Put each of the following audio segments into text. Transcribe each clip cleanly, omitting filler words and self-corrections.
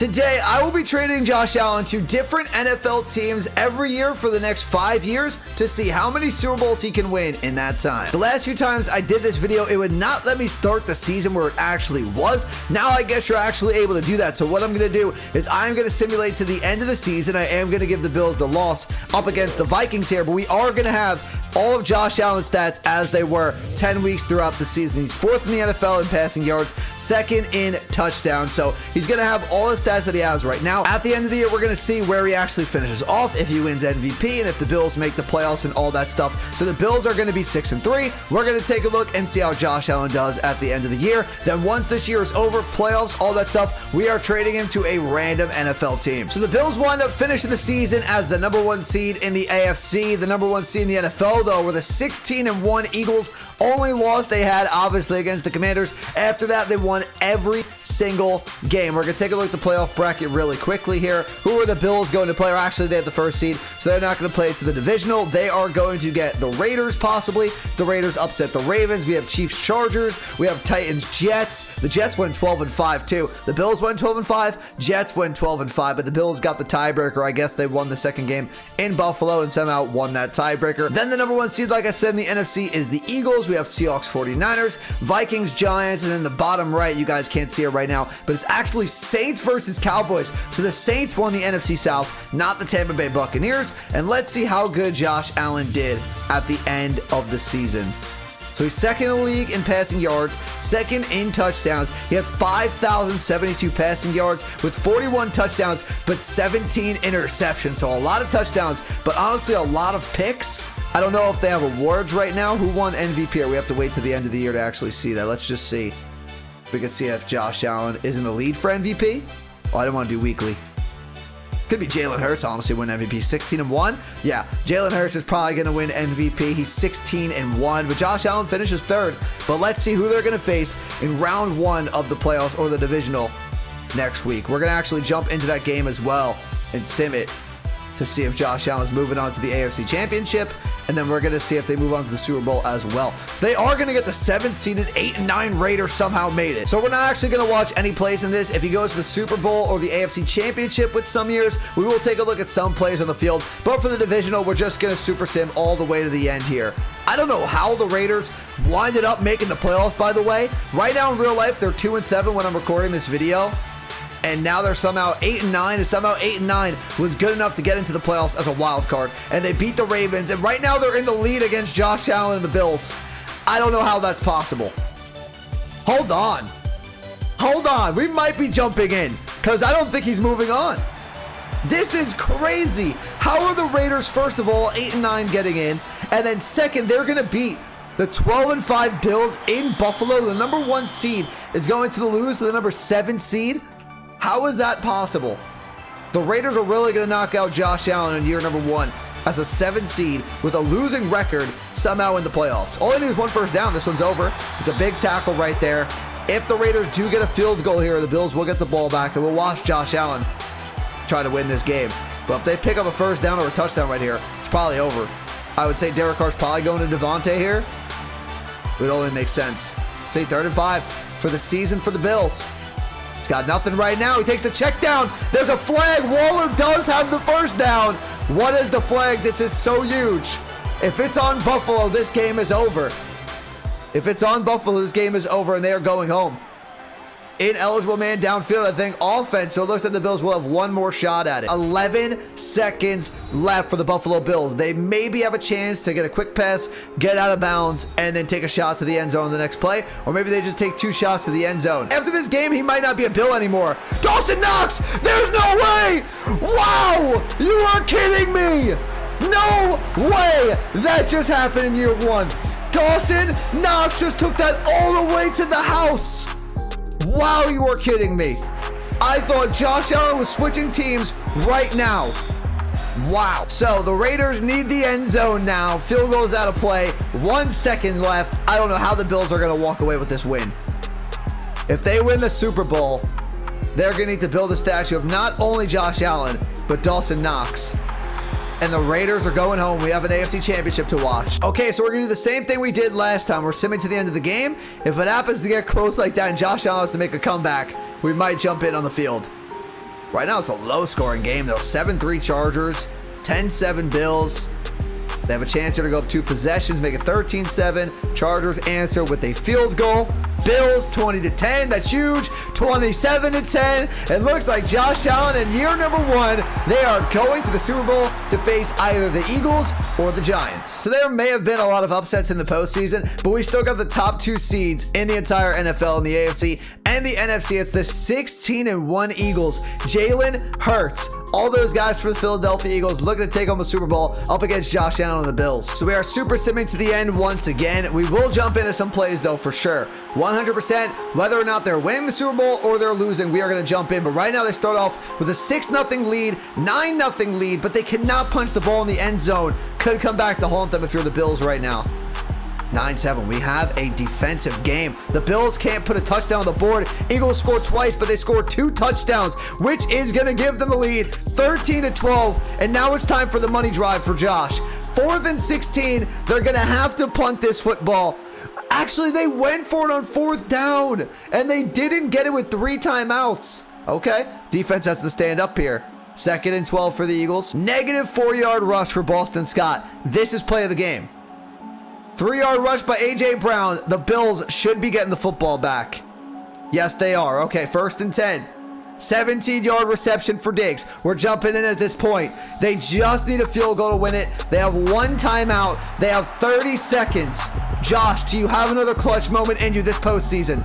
Today, I will be trading Josh Allen to different NFL teams every year for the next 5 years to see how many Super Bowls he can win in that time. The last few times I did this video, it would not let me start the season where it actually was. Now I guess you're actually able to do that. So what I'm going to do is I'm going to simulate to the end of the season. I am going to give the Bills the loss up against the Vikings here, but we are going to have all of Josh Allen's stats as they were 10 weeks throughout the season. He's 4th in the NFL in passing yards, 2nd in touchdowns. So he's going to have all his stats that he has right now. At the end of the year, we're going to see where he actually finishes off, if he wins MVP, and if the Bills make the playoffs and all that stuff. So the Bills are going to be 6-3. We're going to take a look and see how Josh Allen does at the end of the year. Then once this year is over, playoffs, all that stuff, we are trading him to a random NFL team. So the Bills wind up finishing the season as the #1 seed in the AFC, the #1 seed in the NFL, though, were the 16-1 Eagles. Only loss they had, obviously, against the Commanders. After that, they won every single game. We're going to take a look at the playoff bracket really quickly here. Who are the Bills going to play? Or actually, they have the 1st seed, so they're not going to play to the divisional. They are going to get the Raiders, possibly. The Raiders upset the Ravens. We have Chiefs, Chargers. We have Titans, Jets. The Jets went 12-5, too. The Bills went 12-5. Jets went 12-5, but the Bills got the tiebreaker. I guess they won the second game in Buffalo and somehow won that tiebreaker. Then the #1 seed, like I said, in the NFC is the Eagles. We have Seahawks, 49ers, Vikings, Giants, and in the bottom right, you guys can't see it right now, but it's actually Saints versus Cowboys. So the Saints won the NFC South, not the Tampa Bay Buccaneers. And let's see how good Josh Allen did at the end of the season. So he's 2nd in the league in passing yards, 2nd in touchdowns. He had 5,072 passing yards with 41 touchdowns, but 17 interceptions. So a lot of touchdowns, but honestly, a lot of picks. I don't know if they have awards right now. Who won MVP? Or we have to wait till the end of the year to actually see that. Let's just see. We can see if Josh Allen is in the lead for MVP. Oh, I didn't want to do weekly. Could be Jalen Hurts, honestly, win MVP. 16-1. Yeah, Jalen Hurts is probably going to win MVP. He's 16-1, but Josh Allen finishes 3rd. But let's see who they're going to face in round 1 of the playoffs or the divisional next week. We're going to actually jump into that game as well and sim it to see if Josh Allen's moving on to the AFC Championship, and then we're going to see if they move on to the Super Bowl as well. So they are going to get the 7th-seeded 8-9 Raiders somehow made it. So we're not actually going to watch any plays in this. If he goes to the Super Bowl or the AFC Championship with some years, we will take a look at some plays on the field. But for the divisional, we're just going to super sim all the way to the end here. I don't know how the Raiders winded up making the playoffs, by the way. Right now in real life, they're 2-7 when I'm recording this video. And now they're somehow 8-9, and somehow 8-9 was good enough to get into the playoffs as a wild card. And they beat the Ravens, and right now they're in the lead against Josh Allen and the Bills. I don't know how that's possible. Hold on. Hold on. We might be jumping in, because I don't think he's moving on. This is crazy. How are the Raiders, first of all, 8-9 getting in, and then second, they're going to beat the 12-5 Bills in Buffalo. The #1 seed is going to lose to the #7 seed. How is that possible? The Raiders are really going to knock out Josh Allen in year #1 as a 7 seed with a losing record somehow in the playoffs. All they need is 1 first down. This one's over. It's a big tackle right there. If the Raiders do get a field goal here, the Bills will get the ball back, and we'll watch Josh Allen try to win this game. But if they pick up a first down or a touchdown right here, it's probably over. I would say Derek Carr's probably going to Devontae here. It would only make sense. Say 3rd and 5 for the season for the Bills. He's got nothing right now. He takes the check down. There's a flag. Waller does have the first down. What is the flag? This is so huge. If it's on Buffalo, this game is over. If it's on Buffalo, this game is over, and they are going home. Ineligible man downfield, I think, offense. So it looks like the Bills will have one more shot at it. 11 seconds left for the Buffalo Bills. They maybe have a chance to get a quick pass, get out of bounds, and then take a shot to the end zone on the next play. Or maybe they just take 2 shots to the end zone. After this game, he might not be a Bill anymore. Dawson Knox! There's no way! Wow! You are kidding me! No way! That just happened in year 1. Dawson Knox just took that all the way to the house. Wow, you are kidding me. I thought Josh Allen was switching teams right now. Wow. So the Raiders need the end zone now. Field goal's out of play. 1 second left. I don't know how the Bills are going to walk away with this win. If they win the Super Bowl, they're going to need to build a statue of not only Josh Allen, but Dawson Knox. And the Raiders are going home. We have an AFC Championship to watch. Okay, so we're going to do the same thing we did last time. We're simming to the end of the game. If it happens to get close like that and Josh Allen has to make a comeback, we might jump in on the field. Right now, it's a low-scoring game, though. 7-3 Chargers, 10-7 Bills. They have a chance here to go up 2 possessions, make it 13-7. Chargers answer with a field goal. Bills 20-10. That's huge. 27-10. It looks like Josh Allen in year number 1, they are going to the Super Bowl to face either the Eagles or the Giants. So there may have been a lot of upsets in the postseason, but we still got the top 2 seeds in the entire NFL in the AFC and the NFC. It's the 16-1 Eagles. Jalen Hurts, all those guys for the Philadelphia Eagles looking to take home a Super Bowl up against Josh Allen and the Bills. So we are super simming to the end once again. We will jump into some plays though for sure. 100% whether or not they're winning the Super Bowl or they're losing, we are going to jump in. But right now they start off with a 6-0 lead, 9-0 lead, but they cannot punch the ball in the end zone. Could come back to haunt them if you're the Bills right now. 9-7. We have a defensive game. The Bills can't put a touchdown on the board. Eagles scored twice, but they scored 2 touchdowns, which is going to give them the lead, 13-12. And now it's time for the money drive for Josh. 4th and 16. They're going to have to punt this football. Actually, they went for it on 4th down, and they didn't get it with 3 timeouts. Okay, defense has to stand up here. 2nd and 12 for the Eagles. Negative 4-yard rush for Boston Scott. This is play of the game. 3-yard rush by A.J. Brown. The Bills should be getting the football back. Yes, they are. Okay, 1st and 10. 17-yard reception for Diggs. We're jumping in at this point. They just need a field goal to win it. They have 1 timeout. They have 30 seconds. Josh, do you have another clutch moment in you this postseason?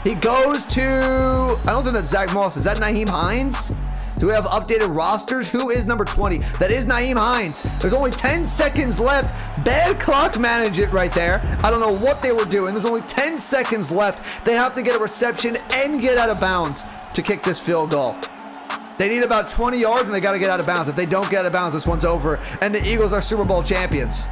He goes to... I don't think that's Zach Moss. Is that Nyheim Hines? Do we have updated rosters? Who is number 20? That is Nyheim Hines. There's only 10 seconds left. Bad clock management right there. I don't know what they were doing. There's only 10 seconds left. They have to get a reception and get out of bounds to kick this field goal. They need about 20 yards and they got to get out of bounds. If they don't get out of bounds, this one's over. And the Eagles are Super Bowl champions.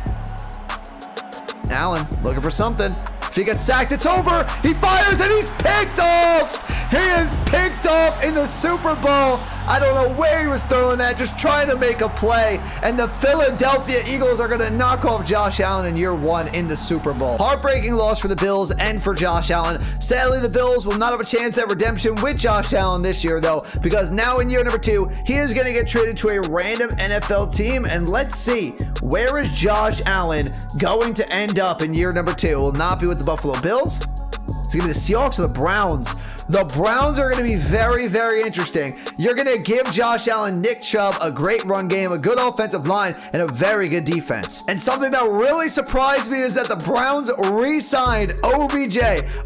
Allen looking for something. If he gets sacked, it's over. He fires and he's picked off. He is picked off in the Super Bowl. I don't know where he was throwing that, just trying to make a play. And the Philadelphia Eagles are going to knock off Josh Allen in year 1 in the Super Bowl. Heartbreaking loss for the Bills and for Josh Allen. Sadly, the Bills will not have a chance at redemption with Josh Allen this year, though, because now in year number 2, he is going to get traded to a random NFL team. And let's see, where is Josh Allen going to end up in year number 2? It will not be with the Buffalo Bills. It's going to be the Seahawks or the Browns. The Browns are going to be very, very interesting. You're going to give Josh Allen, Nick Chubb, a great run game, a good offensive line, and a very good defense. And something that really surprised me is that the Browns re-signed OBJ.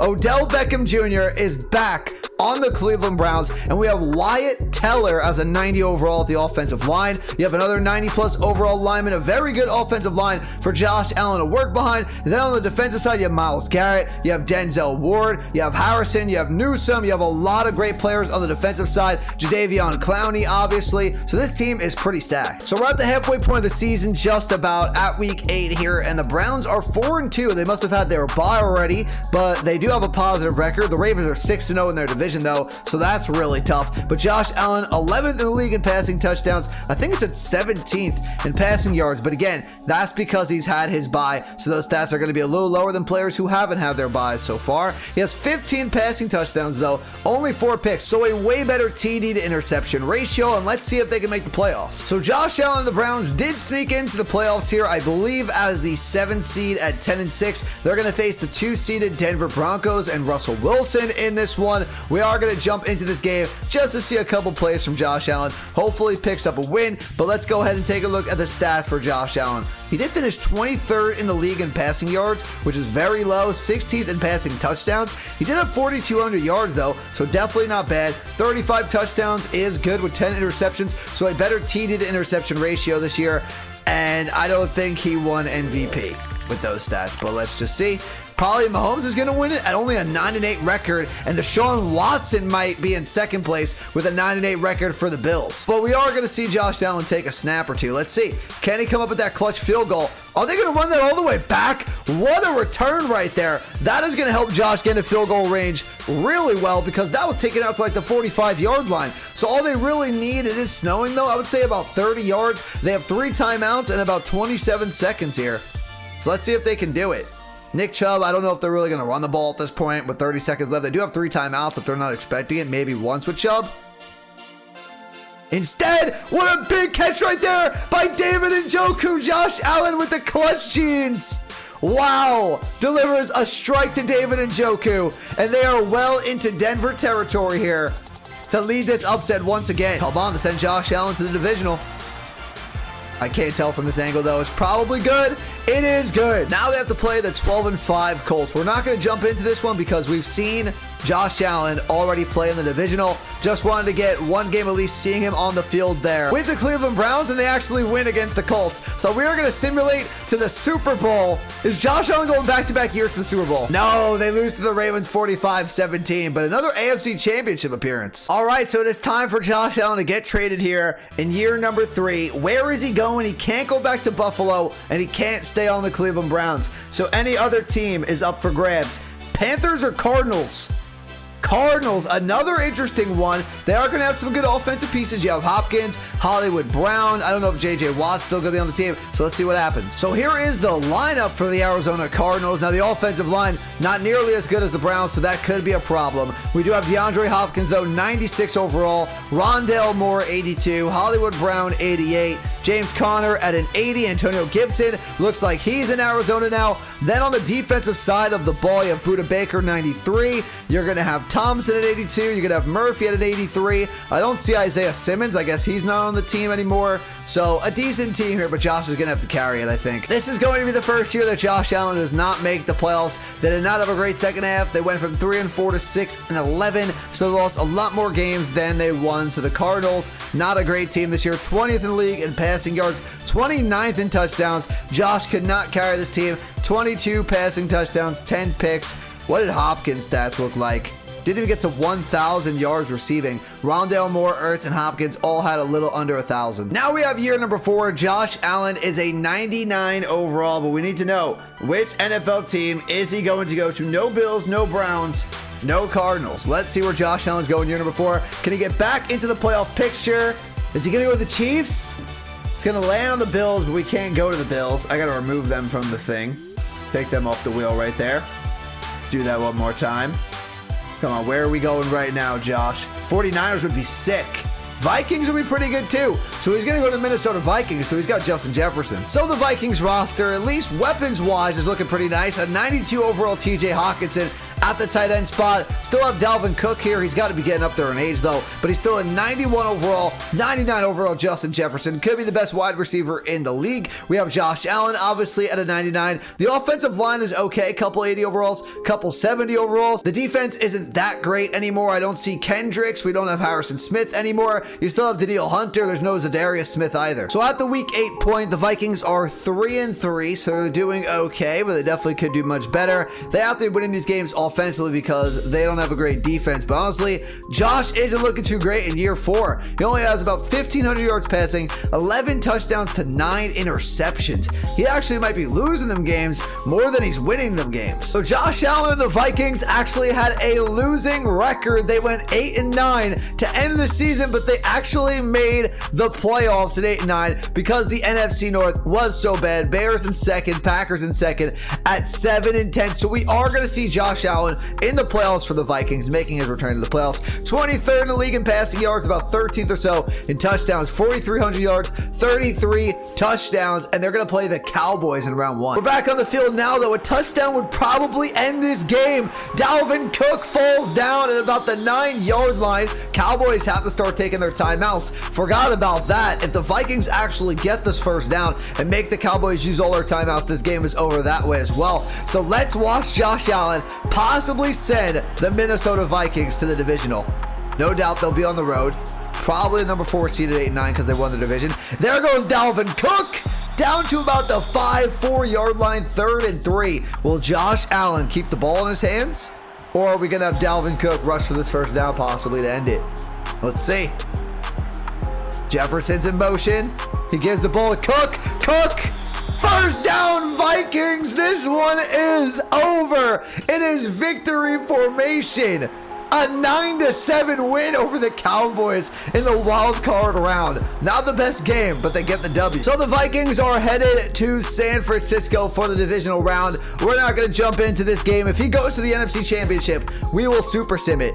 Odell Beckham Jr. is back on the Cleveland Browns, and we have Wyatt Teller as a 90 overall at the offensive line. You have another 90+ overall lineman, a very good offensive line for Josh Allen to work behind. And then on the defensive side, you have Myles Garrett, you have Denzel Ward, you have Harrison, you have Newsome, you have a lot of great players on the defensive side. Jadeveon Clowney, obviously. So this team is pretty stacked. So we're at the halfway point of the season, just about at week 8 here, and the Browns are 4-2. They must have had their bye already, but they do have a positive record. The Ravens are 6-0 in their division, though, so that's really tough. But Josh Allen, 11th in the league in passing touchdowns. I think it's at 17th in passing yards, but again, that's because he's had his bye, so those stats are going to be a little lower than players who haven't had their byes so far. He has 15 passing touchdowns, though, only 4 picks, so a way better TD to interception ratio, and let's see if they can make the playoffs. So Josh Allen and the Browns did sneak into the playoffs here, I believe, as the 7th seed at 10-6. They're going to face the 2-seeded Denver Broncos and Russell Wilson in this one. We are going to jump into this game just to see a couple plays from Josh Allen. Hopefully picks up a win, but let's go ahead and take a look at the stats for Josh Allen. He did finish 23rd in the league in passing yards, which is very low, 16th in passing touchdowns. He did have 4,200 yards though, so definitely not bad. 35 touchdowns is good with 10 interceptions, so a better TD to interception ratio this year, and I don't think he won MVP with those stats, but let's just see. Probably Mahomes is going to win it at only a 9-8 record, and Deshaun Watson might be in second place with a 9-8 record for the Bills. But we are going to see Josh Allen take a snap or two. Let's see. Can he come up with that clutch field goal? Are they going to run that all the way back? What a return right there. That is going to help Josh get into field goal range really well, because that was taken out to like the 45-yard line. So all they really need, it is snowing though, I would say about 30 yards. They have 3 timeouts and about 27 seconds here. So let's see if they can do it. Nick Chubb, I don't know if they're really going to run the ball at this point with 30 seconds left. They do have 3 timeouts if they're not expecting it, maybe once with Chubb. Instead, what a big catch right there by David Njoku. Josh Allen with the clutch genes. Wow, delivers a strike to David Njoku, and they are well into Denver territory here to lead this upset once again. Come on to send Josh Allen to the divisional. I can't tell from this angle, though. It's probably good. It is good. Now they have to play the 12-5 Colts. We're not going to jump into this one because we've seen Josh Allen already play in the divisional. Just wanted to get one game at least seeing him on the field there with the Cleveland Browns, and they actually win against the Colts. So we are going to simulate to the Super Bowl. Is Josh Allen going back-to-back years to the Super Bowl? No, they lose to the Ravens 45-17, but another AFC Championship appearance. All right, so it is time for Josh Allen to get traded here in year number 3. Where is he going? He can't go back to Buffalo, and he can't stay on the Cleveland Browns. So any other team is up for grabs. Panthers or Cardinals? Cardinals, another interesting one. They are going to have some good offensive pieces. You have Hopkins, Hollywood Brown. I don't know if J.J. Watt's still going to be on the team, so let's see what happens. So here is the lineup for the Arizona Cardinals. Now, the offensive line, not nearly as good as the Browns, so that could be a problem. We do have DeAndre Hopkins, though, 96 overall. Rondale Moore, 82. Hollywood Brown, 88. James Conner at an 80. Antonio Gibson looks like he's in Arizona now. Then on the defensive side of the ball, you have Budda Baker, 93. You're going to have Thompson at 82. You're going to have Murphy at an 83. I don't see Isaiah Simmons. I guess he's not on the team anymore. So a decent team here, but Josh is going to have to carry it, I think. This is going to be the first year that Josh Allen does not make the playoffs. They did not have a great second half. They went from 3-4 to 6-11. So they lost a lot more games than they won. So the Cardinals, not a great team this year. 20th in the league in passing yards, 29th in touchdowns. Josh could not carry this team. 22 passing touchdowns, 10 picks. What did Hopkins' stats look like? Didn't even get to 1,000 yards receiving. Rondale Moore, Ertz, and Hopkins all had a little under 1,000. Now we have year number 4. Josh Allen is a 99 overall, but we need to know which NFL team is he going to go to? No Bills, no Browns, no Cardinals. Let's see where Josh Allen's going year number 4. Can he get back into the playoff picture? Is he going to go with the Chiefs? It's going to land on the Bills, but we can't go to the Bills. I got to remove them from the thing. Take them off the wheel right there. Do that one more time. Come on, where are we going right now, Josh? 49ers would be sick. Vikings would be pretty good too. So he's going to go to the Minnesota Vikings, so he's got Justin Jefferson. So the Vikings roster, at least weapons-wise, is looking pretty nice. A 92 overall TJ Hawkinson at the tight end spot. Still have Dalvin Cook here. He's got to be getting up there in age, though. But he's still a 91 overall, 99 overall Justin Jefferson. Could be the best wide receiver in the league. We have Josh Allen, obviously, at a 99. The offensive line is okay. Couple 80 overalls, couple 70 overalls. The defense isn't that great anymore. I don't see Kendricks. We don't have Harrison Smith anymore. You still have Danielle Hunter. There's no Zadarius Smith either. So at the week 8 point, the Vikings are 3-3, so they're doing okay, but they definitely could do much better. They have to be winning these games offensively because they don't have a great defense. But honestly, Josh isn't looking too great in year 4. He only has about 1,500 yards passing, 11 touchdowns to 9 interceptions. He actually might be losing them games more than he's winning them games. So Josh Allen and the Vikings actually had a losing record. They went 8-9 to end the season, but they actually made the playoffs at 8-9 because the NFC North was so bad. Bears in second, Packers in second at 7-10. So we are going to see Josh Allen in the playoffs for the Vikings, making his return to the playoffs. 23rd in the league in passing yards, about 13th or so in touchdowns, 4,300 yards, 33 touchdowns, and they're going to play the Cowboys in round 1. We're back on the field now, though. A touchdown would probably end this game. Dalvin Cook falls down at about the 9-yard line. Cowboys have to start taking their timeouts. Forgot about that. If the Vikings actually get this first down and make the Cowboys use all their timeouts, this game is over that way as well. So let's watch Josh Allen possibly send the Minnesota Vikings to the divisional. No doubt they'll be on the road. Probably the number 4 seed at 8-9 because they won the division. There goes Dalvin Cook down to about the 4 line, 3rd and 3. Will Josh Allen keep the ball in his hands? Or are we going to have Dalvin Cook rush for this first down possibly to end it? Let's see. Jefferson's in motion. He gives the ball to Cook. Cook! First down, Vikings. This one is over. It is victory formation. A 9-7 win over the Cowboys in the wild card round. Not the best game, but they get the W. So the Vikings are headed to San Francisco for the divisional round. We're not going to jump into this game. If he goes to the NFC Championship, we will super sim it.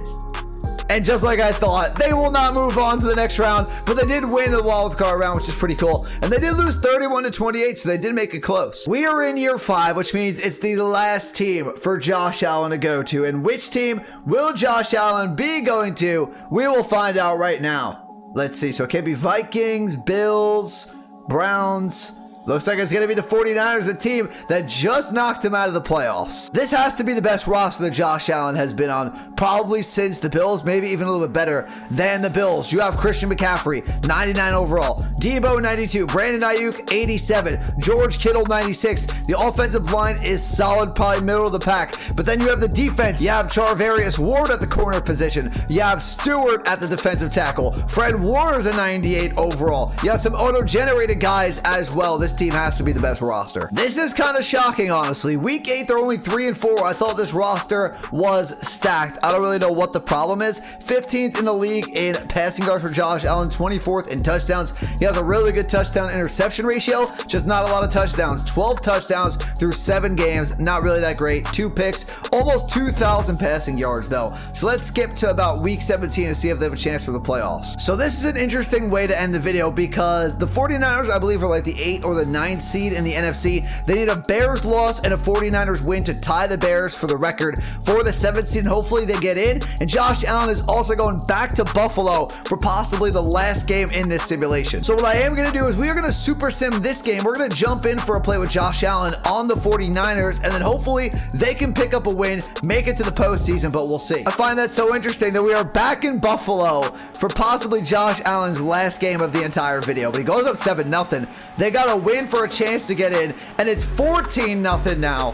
And just like I thought, they will not move on to the next round, but they did win the wild card round, which is pretty cool. And they did lose 31-28, so they did make it close. We are in year 5, which means it's the last team for Josh Allen to go to. And which team will Josh Allen be going to? We will find out right now. Let's see. So it can't be Vikings, Bills, Browns. Looks like it's going to be the 49ers, the team that just knocked him out of the playoffs. This has to be the best roster that Josh Allen has been on, probably since the Bills, maybe even a little bit better than the Bills. You have Christian McCaffrey, 99 overall, Debo, 92, Brandon Ayuk, 87, George Kittle, 96. The offensive line is solid, probably middle of the pack. But then you have the defense. You have Charvarius Ward at the corner position. You have Stewart at the defensive tackle. Fred Warner's a 98 overall. You have some auto-generated guys as well. This team has to be the best roster. This is kind of shocking, honestly. Week 8, they're only 3-4. I thought this roster was stacked. I don't really know what the problem is. 15th in the league in passing yards for Josh Allen, 24th in touchdowns. He has a really good touchdown interception ratio, just not a lot of touchdowns. 12 touchdowns through 7 games. Not really that great. 2 picks, almost 2,000 passing yards though. So let's skip to about week 17 to see if they have a chance for the playoffs. So this is an interesting way to end the video because the 49ers, I believe, are like the 8th or the 9th seed in the NFC. They need a Bears loss and a 49ers win to tie the Bears for the record for the 7th seed, and hopefully they get in. And Josh Allen is also going back to Buffalo for possibly the last game in this simulation. So what I am going to do is we are going to super sim this game. We're going to jump in for a play with Josh Allen on the 49ers, and then hopefully they can pick up a win, make it to the postseason, but we'll see. I find that so interesting that we are back in Buffalo for possibly Josh Allen's last game of the entire video, but he goes up 7-0. They got a win for a chance to get in, and it's 14-0 now.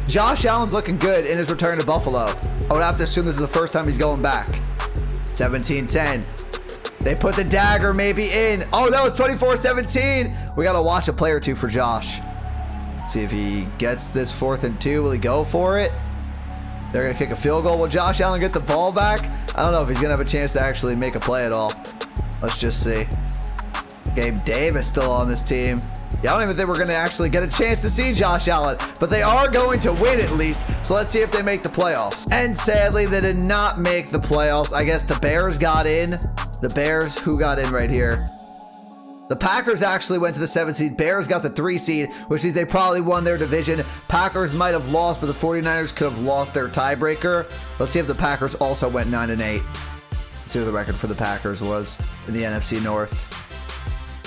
Josh Allen's looking good in his return to Buffalo. I would have to assume this is the first time he's going back. 17-10. They put the dagger maybe in. Oh no, it's 24-17. We got to watch a play or two for Josh. See if he gets this 4th and 2. Will he go for it? They're going to kick a field goal. Will Josh Allen get the ball back? I don't know if he's going to have a chance to actually make a play at all. Let's just see. Gabe Davis still on this team. Yeah, I don't even think we're going to actually get a chance to see Josh Allen, but they are going to win at least. So let's see if they make the playoffs. And sadly, they did not make the playoffs. I guess the Bears got in. The Bears, who got in right here? The Packers actually went to the 7th seed. Bears got the 3 seed, which means they probably won their division. Packers might have lost, but the 49ers could have lost their tiebreaker. Let's see if the Packers also went 9-8. Let's see what the record for the Packers was in the NFC North.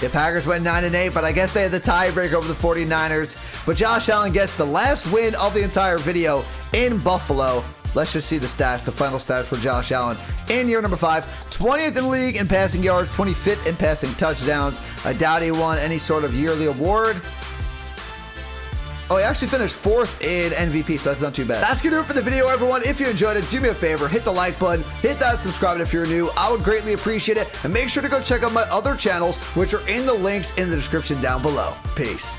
The Packers went 9-8, but I guess they had the tiebreaker over the 49ers. But Josh Allen gets the last win of the entire video in Buffalo. Let's just see the stats, the final stats for Josh Allen in year number 5. 20th in the league in passing yards, 25th in passing touchdowns. I doubt he won any sort of yearly award. Oh, he actually finished 4th in MVP, so that's not too bad. That's going to do it for the video, everyone. If you enjoyed it, do me a favor, hit the like button, hit that subscribe button if you're new. I would greatly appreciate it. And make sure to go check out my other channels, which are in the links in the description down below. Peace.